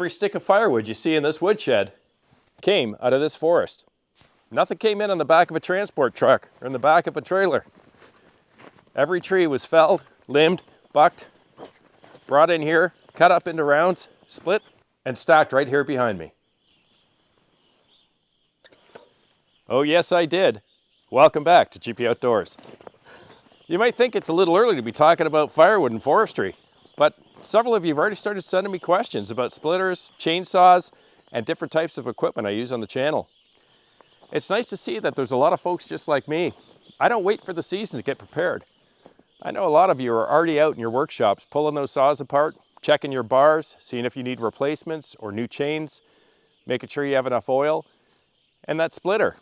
Every stick of firewood you see in this woodshed came out of this forest. Nothing came in on the back of a transport truck or in the back of a trailer. Every tree was felled, limbed, bucked, brought in here, cut up into rounds, split, and stacked right here behind me. Oh yes, I did. Welcome back to GP Outdoors. You might think it's a little early to be talking about firewood and forestry, but several of you have already started sending me questions about splitters, chainsaws, and different types of equipment I use on the channel. It's nice to see that there's a lot of folks just like me. I don't wait for the season to get prepared. I know a lot of you are already out in your workshops pulling those saws apart, checking your bars, seeing if you need replacements or new chains, making sure you have enough oil. And that splitter,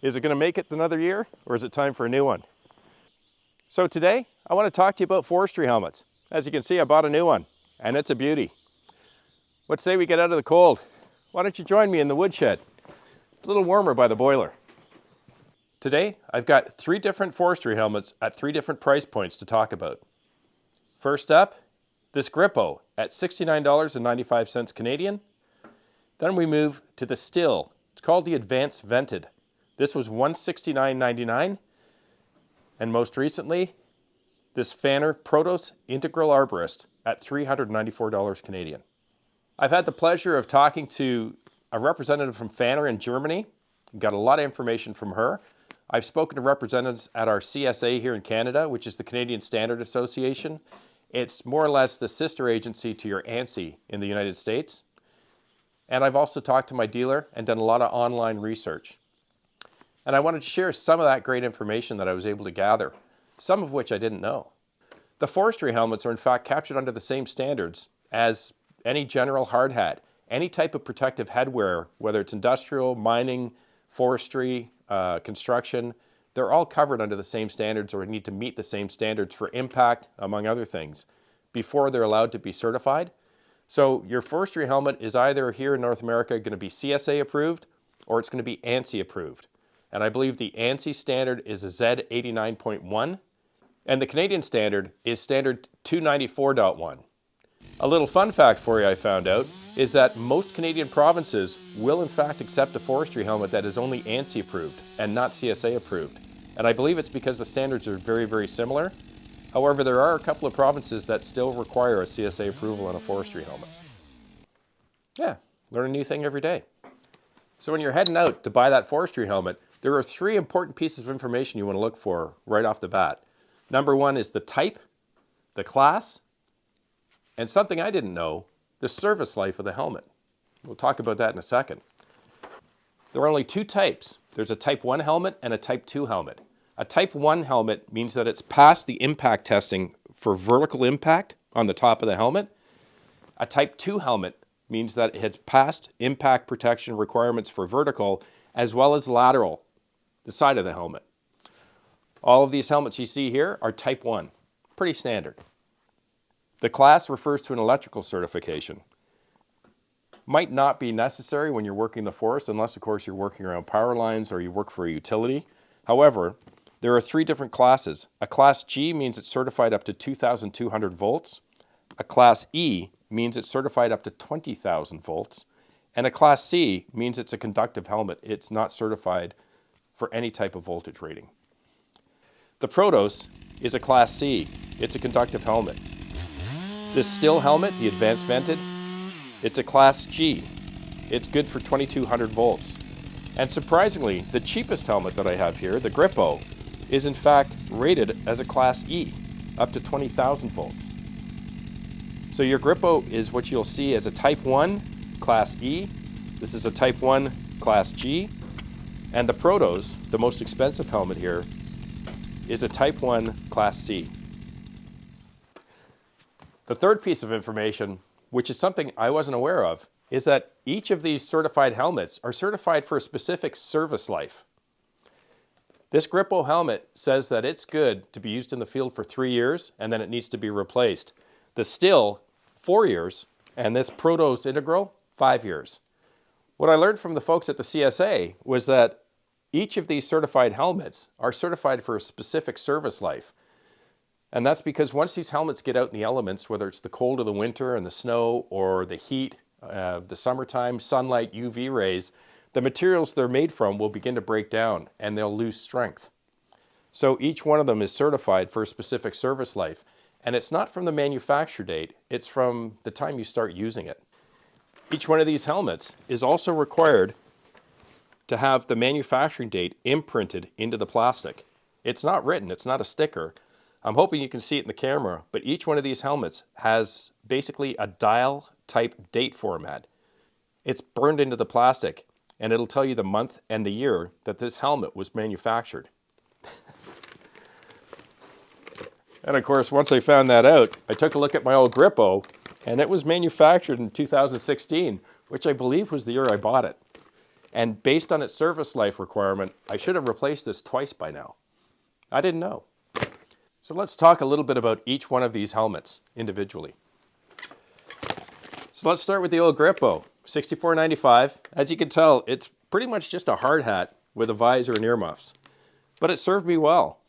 is it going to make it another year, or is it time for a new one? So today, I want to talk to you about forestry helmets. As you can see, I bought a new one, and it's a beauty. What say we get out of the cold? Why don't you join me in the woodshed? It's a little warmer by the boiler. Today, I've got 3 different forestry helmets at 3 different price points to talk about. First up, this Gripo at $69.95 Canadian. Then we move to the Stihl. It's called the Advanced Vented. This was $169.99. And most recently, this Fanner Protos Integral Arborist at $394 Canadian. I've had the pleasure of talking to a representative from Fanner in Germany. Got a lot of information from her. I've spoken to representatives at our CSA here in Canada, which is the Canadian Standard Association. It's more or less the sister agency to your ANSI in the United States. And I've also talked to my dealer and done a lot of online research. And I wanted to share some of that great information that I was able to gather, some of which I didn't know. The forestry helmets are in fact captured under the same standards as any general hard hat, any type of protective headwear, whether it's industrial, mining, forestry, construction, they're all covered under the same standards or need to meet the same standards for impact, among other things, before they're allowed to be certified. So your forestry helmet is either here in North America going to be CSA approved or it's going to be ANSI approved. And I believe the ANSI standard is a Z89.1 and the Canadian standard is standard 294.1. A little fun fact for you I found out is that most Canadian provinces will in fact accept a forestry helmet that is only ANSI approved and not CSA approved. And I believe it's because the standards are very, very similar. However, there are a couple of provinces that still require a CSA approval on a forestry helmet. Yeah, learn a new thing every day. So when you're heading out to buy that forestry helmet, there are 3 important pieces of information you want to look for right off the bat. Number 1 is the type, the class, and something I didn't know, the service life of the helmet. We'll talk about that in a second. There are only 2 types. There's a Type 1 helmet and a Type 2 helmet. A Type 1 helmet means that it's passed the impact testing for vertical impact on the top of the helmet. A Type 2 helmet means that it has passed impact protection requirements for vertical as well as lateral, the side of the helmet. All of these helmets you see here are Type 1, pretty standard. The class refers to an electrical certification. Might not be necessary when you're working in the forest, unless of course you're working around power lines or you work for a utility. However, there are 3 different classes. A Class G means it's certified up to 2,200 volts. A Class E means it's certified up to 20,000 volts. And a Class C means it's a conductive helmet. It's not certified for any type of voltage rating. The Protos is a Class C. It's a conductive helmet. This Stihl helmet, the Advanced Vented, it's a Class G. It's good for 2,200 volts. And surprisingly, the cheapest helmet that I have here, the Gripo, is in fact rated as a Class E, up to 20,000 volts. So your Gripo is what you'll see as a Type 1 Class E. This is a Type 1 Class G. And the Protos, the most expensive helmet here, is a Type 1 Class C. The third piece of information, which is something I wasn't aware of, is that each of these certified helmets are certified for a specific service life. This Gripo helmet says that it's good to be used in the field for 3 years and then it needs to be replaced. The Stihl, 4 years, and this Protos Integral, 5 years. What I learned from the folks at the CSA was that each of these certified helmets are certified for a specific service life. And that's because once these helmets get out in the elements, whether it's the cold of the winter and the snow or the heat the summertime, sunlight, UV rays, the materials they're made from will begin to break down and they'll lose strength. So each one of them is certified for a specific service life. And it's not from the manufacture date, it's from the time you start using it. Each one of these helmets is also required to have the manufacturing date imprinted into the plastic. It's not written, it's not a sticker. I'm hoping you can see it in the camera, but each one of these helmets has basically a dial type date format. It's burned into the plastic and it'll tell you the month and the year that this helmet was manufactured. And of course, once I found that out, I took a look at my old Gripo, and it was manufactured in 2016, which I believe was the year I bought it. And based on its service life requirement, I should have replaced this twice by now. I didn't know. So let's talk a little bit about each one of these helmets individually. So let's start with the old Gripo, $64.95. As you can tell, it's pretty much just a hard hat with a visor and earmuffs. But it served me well.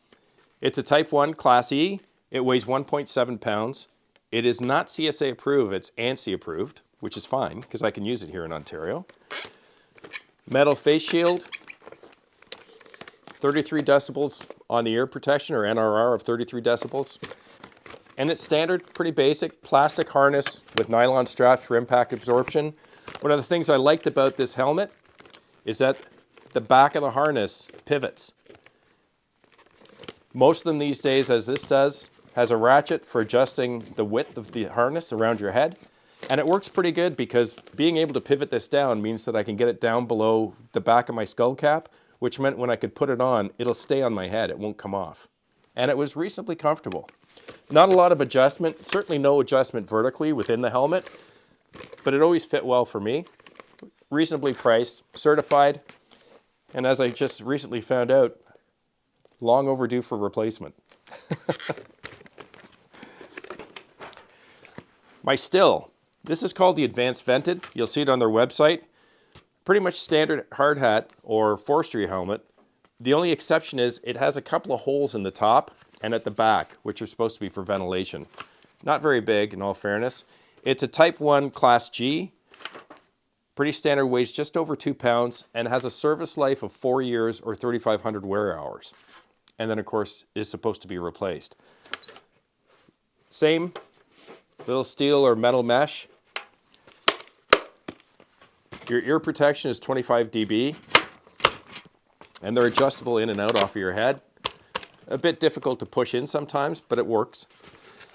It's a Type 1 Class E. It weighs 1.7 pounds. It is not CSA approved, it's ANSI approved, which is fine because I can use it here in Ontario. Metal face shield, 33 decibels on the ear protection, or NRR of 33 decibels. And it's standard, pretty basic, plastic harness with nylon straps for impact absorption. One of the things I liked about this helmet is that the back of the harness pivots. Most of them these days, as this does, has a ratchet for adjusting the width of the harness around your head. And it works pretty good because being able to pivot this down means that I can get it down below the back of my skull cap, which meant when I could put it on, it'll stay on my head, it won't come off. And it was reasonably comfortable. Not a lot of adjustment, certainly no adjustment vertically within the helmet, but it always fit well for me. Reasonably priced, certified, and as I just recently found out, long overdue for replacement. My Stihl. This is called the Advanced Vented. You'll see it on their website. Pretty much standard hard hat or forestry helmet. The only exception is it has a couple of holes in the top and at the back, which are supposed to be for ventilation. Not very big, in all fairness. It's a Type 1 Class G. Pretty standard, weighs just over 2 pounds, and has a service life of 4 years or 3,500 wear hours. And then, of course, is supposed to be replaced. Same little steel or metal mesh. Your ear protection is 25 dB, and they're adjustable in and out off of your head. A bit difficult to push in sometimes, but it works.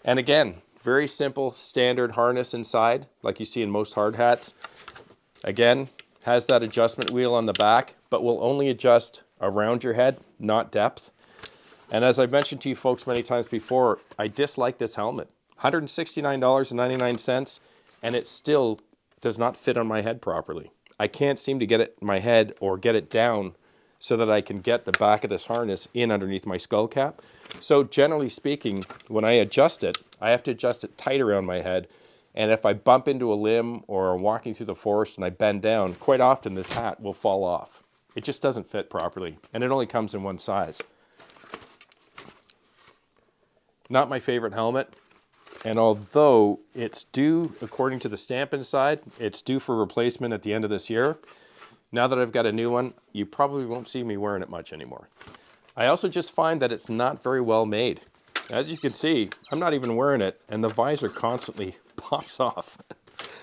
And again, very simple standard harness inside, like you see in most hard hats. Again, has that adjustment wheel on the back, but will only adjust around your head, not depth. And as I've mentioned to you folks many times before, I dislike this helmet. $169.99, and it still does not fit on my head properly. I can't seem to get it in my head or get it down so that I can get the back of this harness in underneath my skull cap. So generally speaking, when I adjust it, I have to adjust it tight around my head. And if I bump into a limb or I'm walking through the forest and I bend down, quite often this hat will fall off. It just doesn't fit properly, and it only comes in one size. Not my favorite helmet. And although it's due, according to the stamp inside, it's due for replacement at the end of this year. Now that I've got a new one, you probably won't see me wearing it much anymore. I also just find that it's not very well made. As you can see, I'm not even wearing it, and the visor constantly pops off,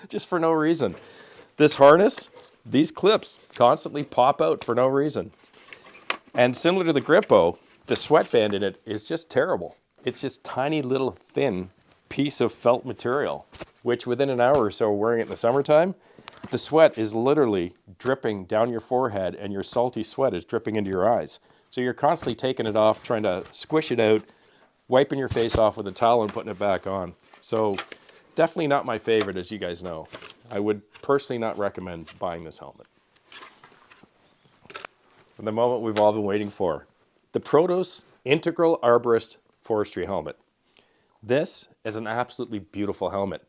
just for no reason. This harness, these clips constantly pop out for no reason. And similar to the Gripo, the sweatband in it is just terrible. It's just tiny little thin piece of felt material, which within an hour or so wearing it in the summertime, the sweat is literally dripping down your forehead and your salty sweat is dripping into your eyes. So you're constantly taking it off, trying to squish it out, wiping your face off with a towel and putting it back on. So definitely not my favorite, as you guys know. I would personally not recommend buying this helmet. And the moment we've all been waiting for, the Protos Integral Arborist Forestry Helmet. This is an absolutely beautiful helmet.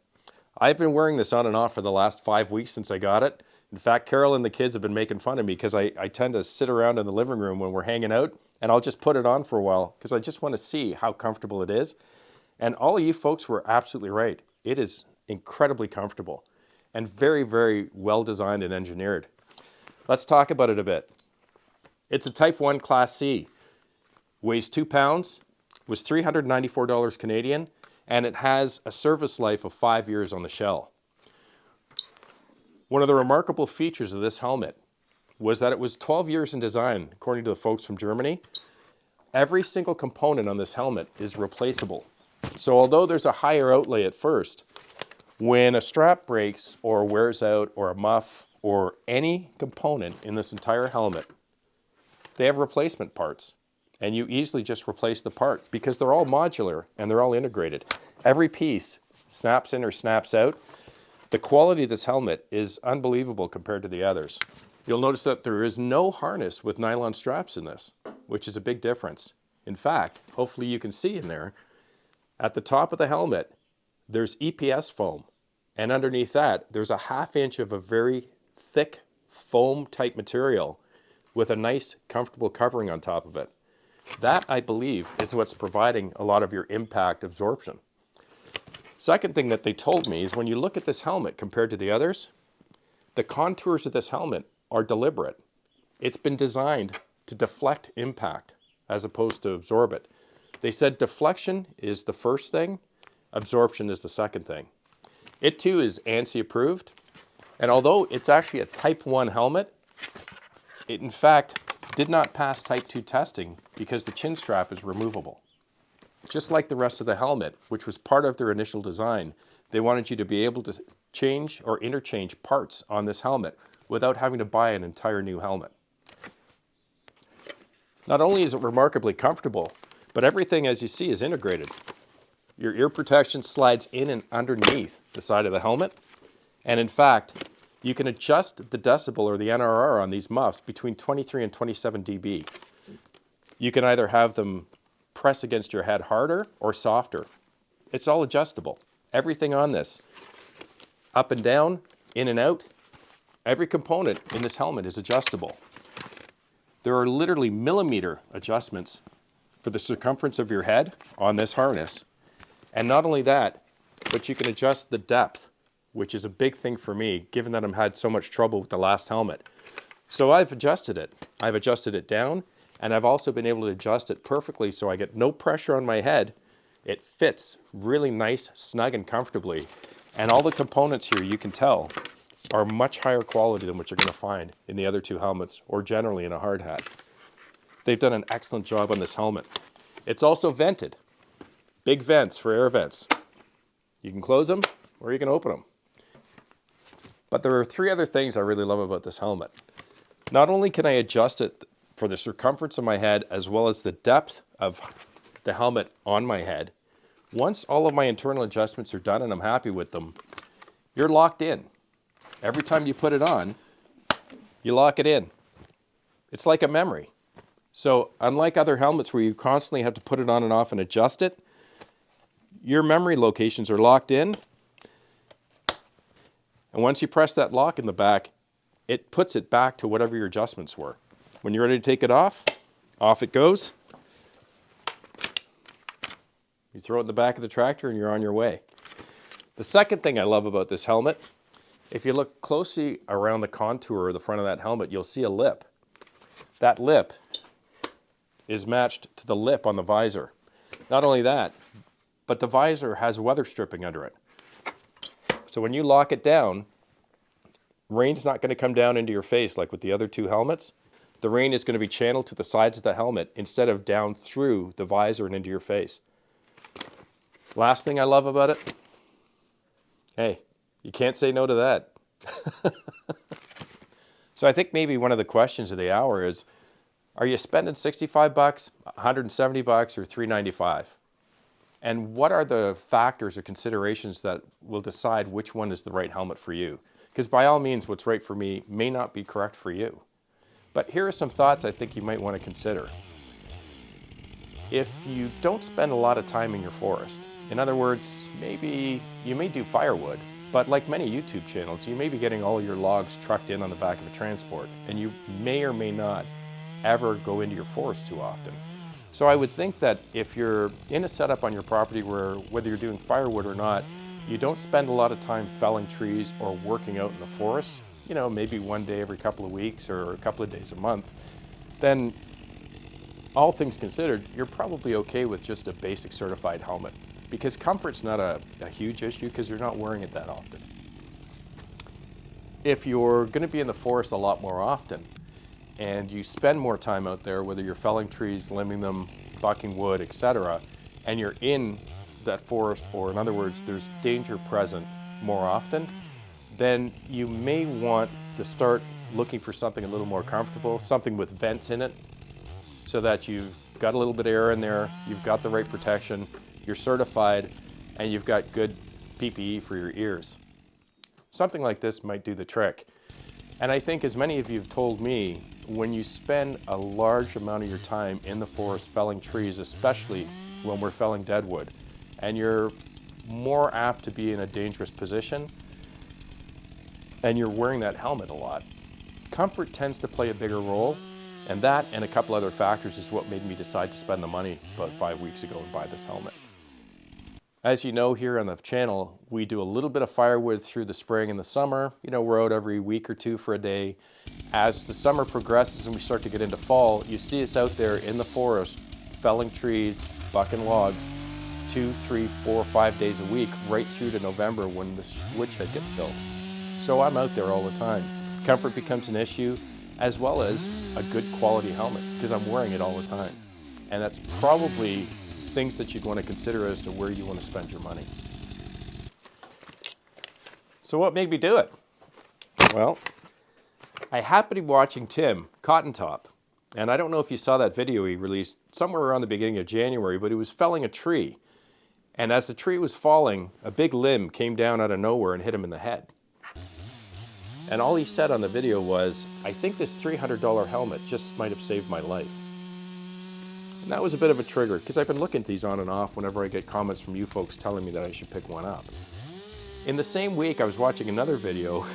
I've been wearing this on and off for the last 5 weeks since I got it. In fact, Carol and the kids have been making fun of me because I tend to sit around in the living room when we're hanging out, and I'll just put it on for a while because I just want to see how comfortable it is. And all of you folks were absolutely right. It is incredibly comfortable. and very, very well designed and engineered. Let's talk about it a bit. It's a Type 1 Class C, weighs 2 pounds, was $394 Canadian, and it has a service life of 5 years on the shell. One of the remarkable features of this helmet was that it was 12 years in design, according to the folks from Germany. Every single component on this helmet is replaceable. So although there's a higher outlay at first, when a strap breaks or wears out or a muff or any component in this entire helmet, they have replacement parts. And you easily just replace the part because they're all modular and they're all integrated. Every piece snaps in or snaps out. The quality of this helmet is unbelievable compared to the others. You'll notice that there is no harness with nylon straps in this, which is a big difference. In fact, hopefully you can see in there, at the top of the helmet, there's EPS foam. And underneath that, there's a 1/2 inch of a very thick foam type material with a nice comfortable covering on top of it. That, I believe, is what's providing a lot of your impact absorption. Second thing that they told me is when you look at this helmet compared to the others, the contours of this helmet are deliberate. It's been designed to deflect impact as opposed to absorb it. They said deflection is the first thing, absorption is the second thing. It too is ANSI approved, and although it's actually a Type 1 helmet, it in fact did not pass Type 2 testing because the chin strap is removable. Just like the rest of the helmet, which was part of their initial design, they wanted you to be able to change or interchange parts on this helmet without having to buy an entire new helmet. Not only is it remarkably comfortable, but everything, as you see, is integrated. Your ear protection slides in and underneath the side of the helmet, and in fact, you can adjust the decibel or the NRR on these muffs between 23 and 27 dB. You can either have them press against your head harder or softer. It's all adjustable. Everything on this, up and down, in and out, every component in this helmet is adjustable. There are literally millimeter adjustments for the circumference of your head on this harness. And not only that, but you can adjust the depth, which is a big thing for me, given that I've had so much trouble with the last helmet. So I've adjusted it. I've adjusted it down, and I've also been able to adjust it perfectly so I get no pressure on my head. It fits really nice, snug, and comfortably. And all the components here, you can tell, are much higher quality than what you're going to find in the other two helmets, or generally in a hard hat. They've done an excellent job on this helmet. It's also vented. Big vents for air vents. You can close them or you can open them. But there are 3 other things I really love about this helmet. Not only can I adjust it for the circumference of my head as well as the depth of the helmet on my head, once all of my internal adjustments are done and I'm happy with them, you're locked in. Every time you put it on, you lock it in. It's like a memory. So unlike other helmets where you constantly have to put it on and off and adjust it, your memory locations are locked in. And once you press that lock in the back, it puts it back to whatever your adjustments were. When you're ready to take it off it goes. You throw it in the back of the tractor and you're on your way. The second thing I love about this helmet, if you look closely around the contour of the front of that helmet, you'll see a lip. That lip is matched to the lip on the visor. Not only that, but the visor has weather stripping under it. So when you lock it down, rain's not going to come down into your face like with the other two helmets. The rain is going to be channeled to the sides of the helmet instead of down through the visor and into your face. Last thing I love about it, hey, you can't say no to that. So I think maybe one of the questions of the hour is, are you spending $65, $170, or $395? And what are the factors or considerations that will decide which one is the right helmet for you? Because by all means, what's right for me may not be correct for you. But here are some thoughts I think you might want to consider. If you don't spend a lot of time in your forest, in other words, maybe you may do firewood, but like many YouTube channels, you may be getting all your logs trucked in on the back of a transport, and you may or may not ever go into your forest too often. So I would think that if you're in a setup on your property where whether you're doing firewood or not, you don't spend a lot of time felling trees or working out in the forest, you know, maybe one day every couple of weeks or a couple of days a month, then all things considered, you're probably okay with just a basic certified helmet, because comfort's not a huge issue because you're not wearing it that often. If you're going to be in the forest a lot more often and you spend more time out there, whether you're felling trees, limbing them, bucking wood, etc., and you're in that forest, or in other words, there's danger present more often, then you may want to start looking for something a little more comfortable, something with vents in it, so that you've got a little bit of air in there, you've got the right protection, you're certified, and you've got good PPE for your ears. Something like this might do the trick. And I think, as many of you have told me, when you spend a large amount of your time in the forest felling trees, especially when we're felling deadwood, and you're more apt to be in a dangerous position, and you're wearing that helmet a lot, comfort tends to play a bigger role, and that and a couple other factors is what made me decide to spend the money about 5 weeks ago and buy this helmet. As you know, here on the channel, we do a little bit of firewood through the spring and the summer. You know, we're out every week or two for a day. As the summer progresses and we start to get into fall, you see us out there in the forest, felling trees, bucking logs, 2, 3, 4, 5 days a week, right through to November when the woodshed gets filled. So I'm out there all the time. Comfort becomes an issue, as well as a good quality helmet, because I'm wearing it all the time. And that's probably things that you'd want to consider as to where you want to spend your money. So what made me do it? Well, I happened to be watching Tim Cotton Top, and I don't know if you saw that video he released somewhere around the beginning of January, but he was felling a tree. And as the tree was falling, a big limb came down out of nowhere and hit him in the head. And all he said on the video was, "I think this $300 helmet just might have saved my life." And that was a bit of a trigger, because I've been looking at these on and off whenever I get comments from you folks telling me that I should pick one up. In the same week, I was watching another video,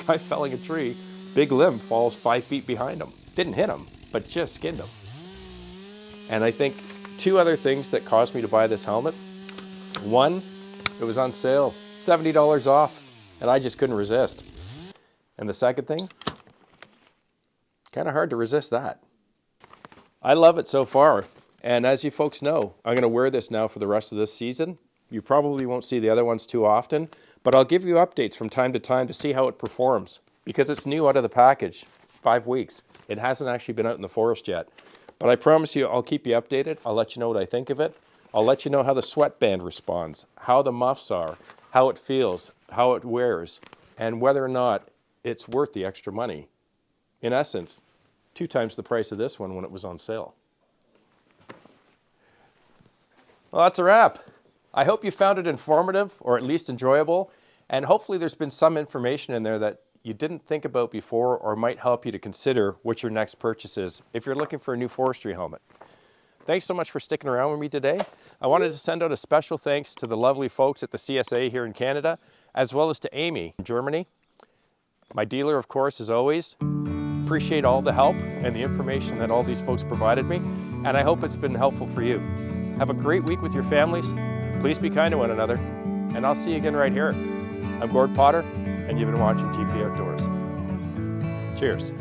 guy felling a tree, big limb falls 5 feet behind him. Didn't hit him, but just skinned him. And I think 2 other things that caused me to buy this helmet. One, it was on sale, $70 off, and I just couldn't resist. And the second thing, kind of hard to resist that. I love it so far, and as you folks know, I'm going to wear this now for the rest of this season. You probably won't see the other ones too often, but I'll give you updates from time to time to see how it performs, because it's new out of the package, 5 weeks. It hasn't actually been out in the forest yet, but I promise you I'll keep you updated. I'll let you know what I think of it. I'll let you know how the sweatband responds, how the muffs are, how it feels, how it wears, and whether or not it's worth the extra money. In essence, 2 times the price of this one when it was on sale. Well, that's a wrap. I hope you found it informative, or at least enjoyable, and hopefully there's been some information in there that you didn't think about before, or might help you to consider what your next purchase is if you're looking for a new forestry helmet. Thanks so much for sticking around with me today. I wanted to send out a special thanks to the lovely folks at the CSA here in Canada, as well as to Amy in Germany. My dealer, of course, as always. Appreciate all the help and the information that all these folks provided me, and I hope it's been helpful for you. Have a great week with your families. Please be kind to one another, and I'll see you again right here. I'm Gord Potter, and you've been watching GP Outdoors. Cheers.